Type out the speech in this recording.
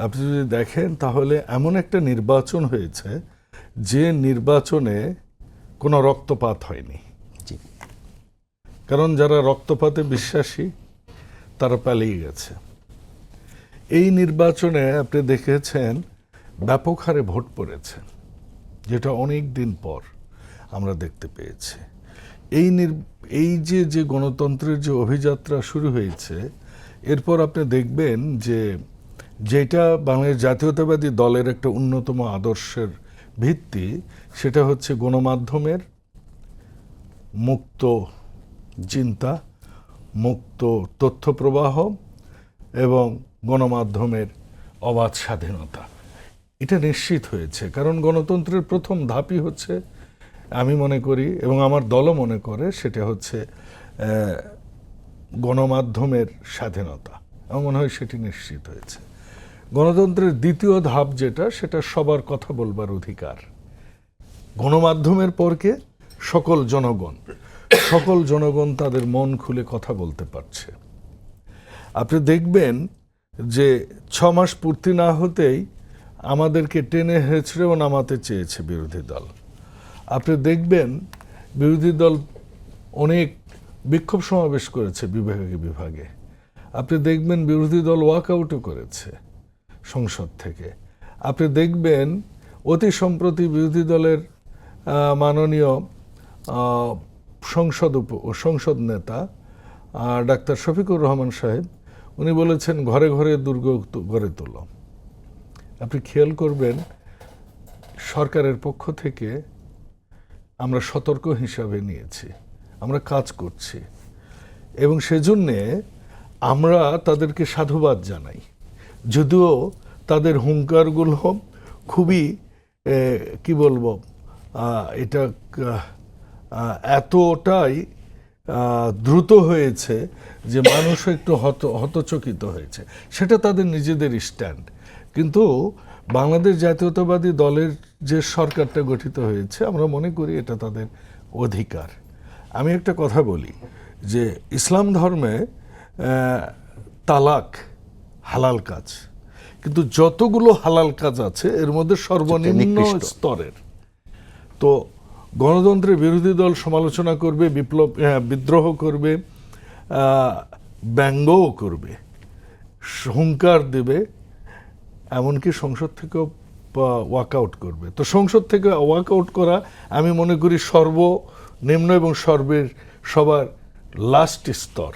আপনি যদি দেখেন তাহলে এমন একটা নির্বাচন হয়েছে যে নির্বাচনে কোনো রক্তপাত হয়নি। জি। কারণ যারা রক্তপাতে বিশ্বাসী তারা পালিয়ে গেছে। এই নির্বাচনে আপনি দেখেছেন ব্যাপক হারে ভোট পড়েছে, যেটা অনেক দিন পর আমরা দেখতে পেয়েছি। এই যে গণতন্ত্রের যে অভিযাত্রা শুরু হয়েছে, এরপর আপনি দেখবেন যে যেটা বাংলাদেশ জাতীয়তাবাদী দলের একটা অন্যতম আদর্শের ভিত্তি, সেটা হচ্ছে গণমাধ্যমের মুক্ত চিন্তা, মুক্ত তথ্য প্রবাহ এবং গণমাধ্যমের অবাধ স্বাধীনতা। এটা নিশ্চিত হয়েছে, কারণ গণতন্ত্রের প্রথম ধাপই হচ্ছে, আমি মনে করি এবং আমার দলও মনে করে, সেটা হচ্ছে গণমাধ্যমের স্বাধীনতা। আমার মনে হয় সেটি নিশ্চিত হয়েছে। গণতন্ত্রের দ্বিতীয় ধাপ যেটা, সেটা সবার কথা বলবার অধিকার। গণমাধ্যমের পরকে সকল জনগণ তাদের মন খুলে কথা বলতে পারছে। আপনি দেখবেন যে 6 মাস পূর্তি না হতেই আমাদেরকে টেনে হেঁচড়েও নামাতে চেয়েছে বিরোধী দল। আপনি দেখবেন বিরোধী দল অনেক বিক্ষোভ সমাবেশ করেছে বিভাগে। আপনি দেখবেন বিরোধী দল ওয়াকআউটও করেছে সংসদ থেকে। আপনি দেখবেন অতি সম্প্রতি বিরোধী দলের মাননীয় সংসদ নেতা ডাক্তার শফিকুর রহমান সাহেব, উনি বলেছেন ঘরে ঘরে দুর্গ গড়ে তোলো। আপনি খেয়াল করবেন সরকারের পক্ষ থেকে আমরা সতর্ক হিসাবে নিয়েছি, আমরা কাজ করছি এবং সেজন্যে আমরা তাদেরকে সাধুবাদ জানাই। যদিও তাদের হুঙ্কারগুলো খুবই কি বলবো, এটা এতটাই দ্রুত হয়েছে যে মানুষ একটু হতচকিত হয়েছে। সেটা তাদের নিজেদের স্ট্যান্ড। কিন্তু বাংলাদেশ জাতীয়তাবাদী দলের যে সরকারটা গঠিত হয়েছে, আমরা মনে করি এটা তাদের অধিকার। আমি একটা কথা বলি যে ইসলাম ধর্মে তালাক হালাল কাজ, কিন্তু যতগুলো হালাল কাজ আছে এর মধ্যে সর্বনিম্ন স্তরের। তো গণতন্ত্রের বিরোধী দল সমালোচনা করবে, বিদ্রোহ করবে, ব্যঙ্গও করবে, হুঙ্কার দেবে, এমনকি সংসদ থেকেও ওয়াকআউট করবে। তো সংসদ থেকে ওয়াকআউট করা আমি মনে করি সর্বনিম্ন এবং সবার লাস্ট স্তর।